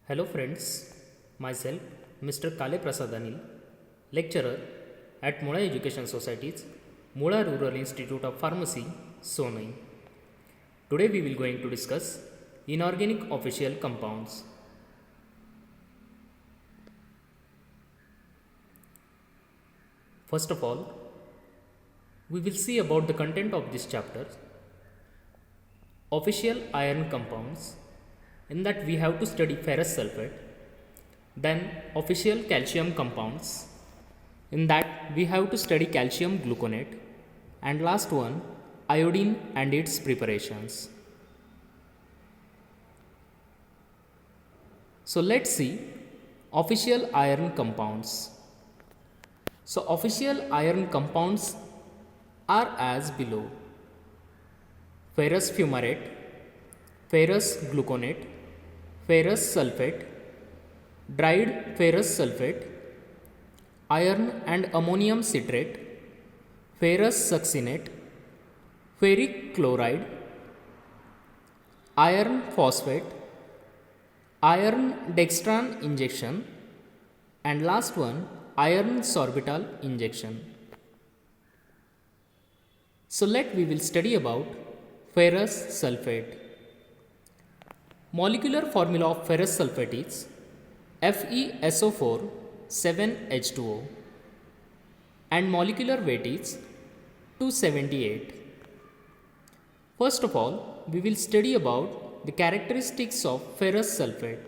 Hello friends, myself Mr. Kale Prasad Anil, lecturer at Mula Education Society's Mula Rural Institute of Pharmacy, Sonai. Today we will going to discuss inorganic official compounds. First of all, we will see about the content of this chapter. Official iron compounds, in that we have to study ferrous sulfate, then official calcium compounds, in that we have to study calcium gluconate, and last one, iodine and its preparations. So let's see official iron compounds. So official iron compounds are as below: ferrous fumarate, ferrous gluconate, ferrous sulfate, dried ferrous sulfate, iron and ammonium citrate, ferrous succinate, ferric chloride, iron phosphate, iron dextran injection, and last one, iron sorbitol injection. So we will study about ferrous sulfate. Molecular formula of ferrous sulfate is FeSO4 7H2O and molecular weight is 278. First of all, we will study about the characteristics of ferrous sulfate.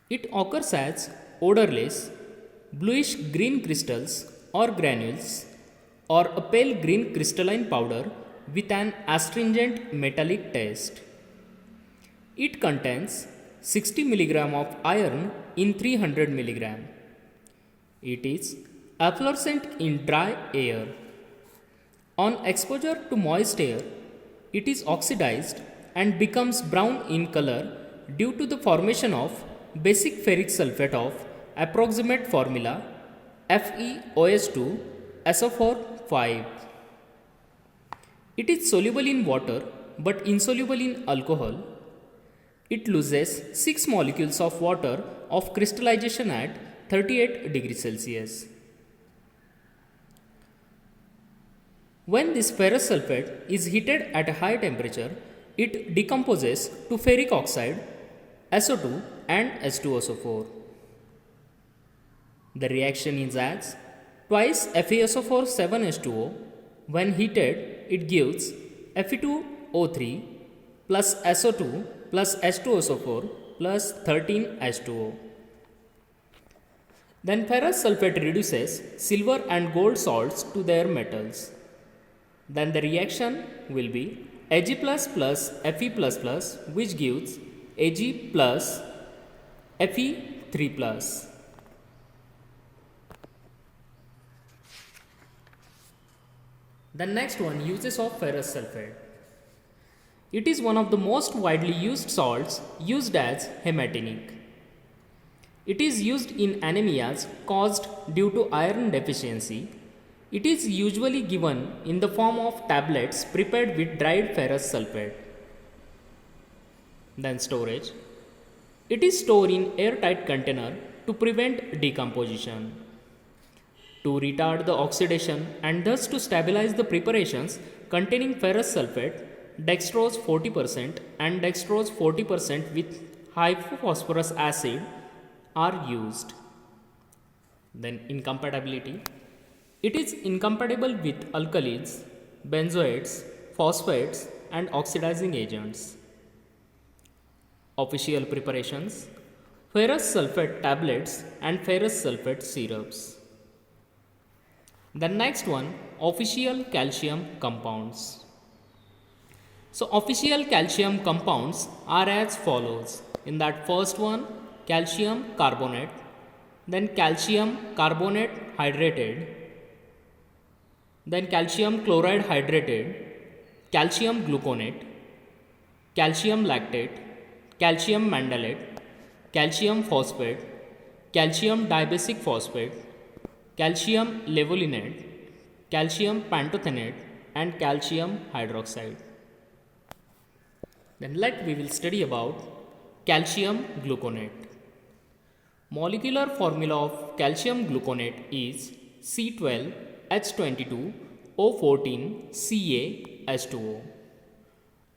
It occurs as odorless, bluish green crystals or granules, or a pale green crystalline powder with an astringent metallic taste. It contains 60 mg of iron in 300 mg. It is efflorescent in dry air. On exposure to moist air, it is oxidized and becomes brown in color due to the formation of basic ferric sulfate of approximate formula FeOH2 SO4 5. It is soluble in water but insoluble in alcohol. It loses 6 molecules of water of crystallization at 38 degrees Celsius. When this ferrous sulfate is heated at a high temperature, it decomposes to ferric oxide, SO2 and H2SO4. The reaction is as twice FeSO4 7H2O. When heated, it gives Fe2O3 plus SO2 plus H2SO4 plus 13H2O. Then ferrous sulfate reduces silver and gold salts to their metals. Then the reaction will be Ag plus Fe plus, which gives Ag plus Fe3 plus. The next one, uses of ferrous sulfate. It is one of the most widely used salts used as hematinic. It is used in anemias caused due to iron deficiency. It is usually given in the form of tablets prepared with dried ferrous sulfate. Then storage. It is stored in airtight container to prevent decomposition. To retard the oxidation and thus to stabilize the preparations containing ferrous sulfate, dextrose 40% and dextrose 40% with hypophosphorus acid are used. Then incompatibility. It is incompatible with alkalis, benzoates, phosphates and oxidizing agents. Official preparations: ferrous sulfate tablets and ferrous sulfate syrups. The next one, official calcium compounds. So official calcium compounds are as follows. In that first one, calcium carbonate, then calcium carbonate hydrated, then calcium chloride hydrated, calcium gluconate, calcium lactate, calcium mandalate, calcium phosphate, calcium dibasic phosphate, calcium levolinate, calcium pantothenate and calcium hydroxide. Then we will study about calcium gluconate. Molecular formula of calcium gluconate is C12H22O14Ca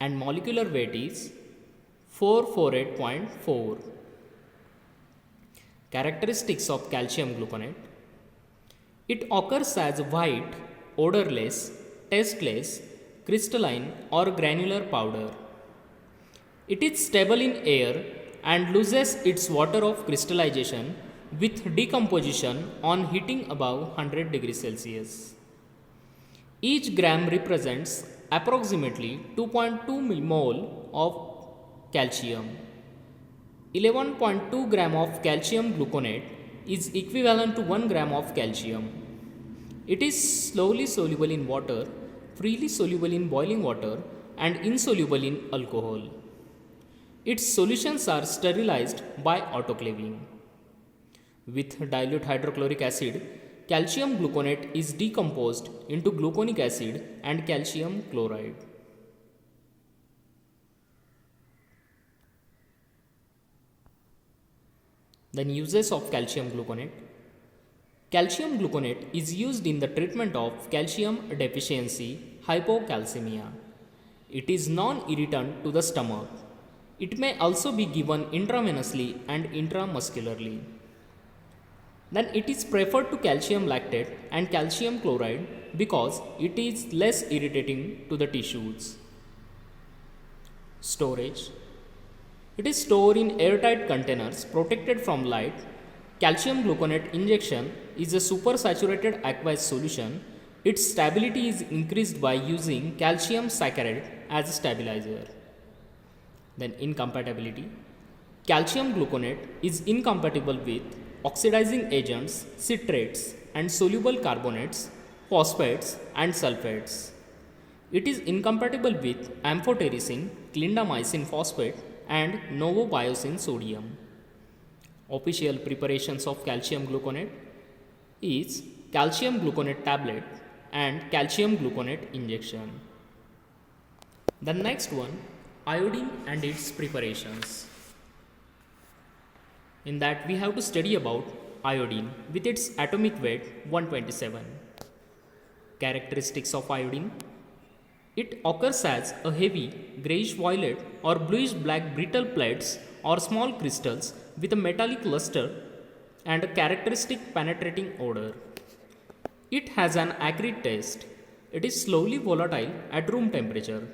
and molecular weight is 448.4. Characteristics of calcium gluconate. It occurs as white, odorless, tasteless, crystalline or granular powder. It is stable in air and loses its water of crystallization with decomposition on heating above 100 degrees Celsius. Each gram represents approximately 2.2 mmol of calcium. 11.2 gram of calcium gluconate is equivalent to 1 gram of calcium. It is slowly soluble in water, freely soluble in boiling water, and insoluble in alcohol. Its solutions are sterilized by autoclaving. With dilute hydrochloric acid, calcium gluconate is decomposed into gluconic acid and calcium chloride. Then uses of calcium gluconate. Calcium gluconate is used in the treatment of calcium deficiency hypocalcemia. It is non-irritant to the stomach. It may also be given intravenously and intramuscularly. Then it is preferred to calcium lactate and calcium chloride because it is less irritating to the tissues. Storage. It is stored in airtight containers protected from light. Calcium gluconate injection is a supersaturated aqueous solution. Its stability is increased by using calcium saccharide as a stabilizer. Then incompatibility. Calcium gluconate is incompatible with oxidizing agents, citrates and soluble carbonates, phosphates and sulfates. It is incompatible with amphotericin, clindamycin phosphate and novobiosine sodium. Official preparations of calcium gluconate is calcium gluconate tablet and calcium gluconate injection. The next one, iodine and its preparations. In that we have to study about iodine with its atomic weight 127. Characteristics of iodine. It occurs as a heavy greyish violet or bluish black brittle plates or small crystals with a metallic luster and a characteristic penetrating odor. It has an acrid taste. It is slowly volatile at room temperature.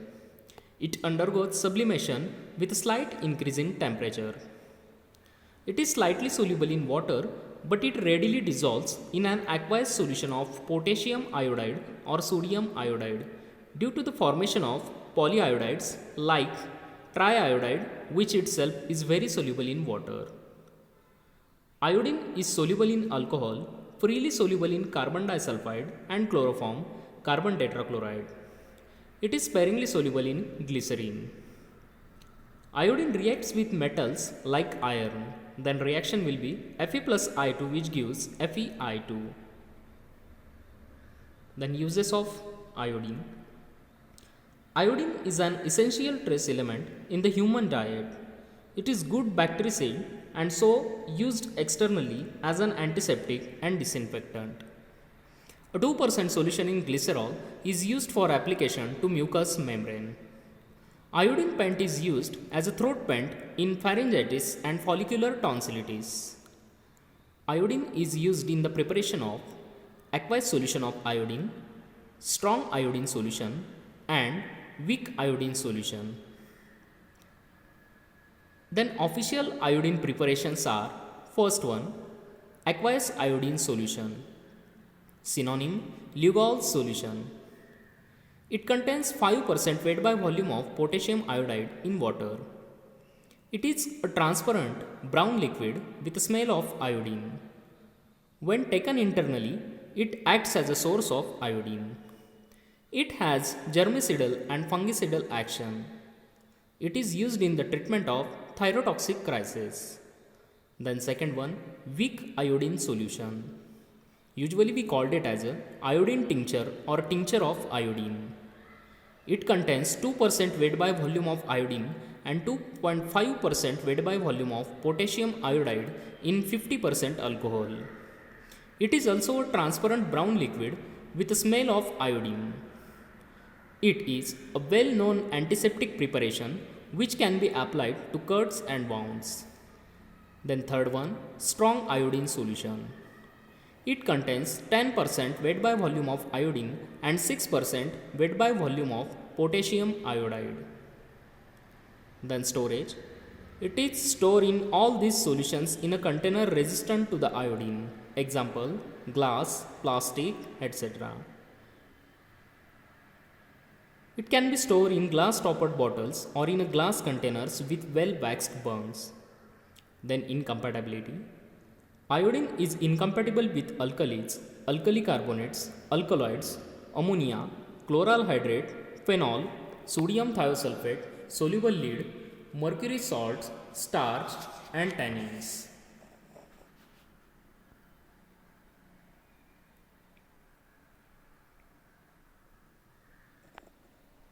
It undergoes sublimation with a slight increase in temperature. It is slightly soluble in water, but it readily dissolves in an aqueous solution of potassium iodide or sodium iodide due to the formation of polyiodides like triiodide, which itself is very soluble in water. Iodine is soluble in alcohol, freely soluble in carbon disulfide and chloroform, carbon tetrachloride. It is sparingly soluble in glycerine. Iodine reacts with metals like iron. Then reaction will be Fe plus I2, which gives FeI2. Then uses of iodine. Iodine is an essential trace element in the human diet. It is good bactericide and so used externally as an antiseptic and disinfectant. A 2% solution in glycerol is used for application to mucous membrane. Iodine paint is used as a throat paint in pharyngitis and follicular tonsillitis. Iodine is used in the preparation of aqueous solution of iodine, strong iodine solution and weak iodine solution. Then official iodine preparations are: first one, aqueous iodine solution. Synonym, Lugol solution. It contains 5% weight by volume of potassium iodide in water. It is a transparent brown liquid with a smell of iodine. When taken internally, it acts as a source of iodine. It has germicidal and fungicidal action. It is used in the treatment of thyrotoxic crisis. Then second one, weak iodine solution. Usually we called it as a iodine tincture or tincture of iodine. It contains 2% weight by volume of iodine and 2.5% weight by volume of potassium iodide in 50% alcohol. It is also a transparent brown liquid with a smell of iodine. It is a well-known antiseptic preparation which can be applied to cuts and wounds. Then third one, strong iodine solution. It contains 10% weight by volume of iodine and 6% weight by volume of potassium iodide. Then storage. It is stored in all these solutions in a container resistant to the iodine. Example, glass, plastic, etc. It can be stored in glass toppered bottles or in a glass containers with well waxed bungs. Then incompatibility. Iodine is incompatible with alkalis, alkali carbonates, alkaloids, ammonia, chloral hydrate, phenol, sodium thiosulfate, soluble lead, mercury salts, starch, and tannins.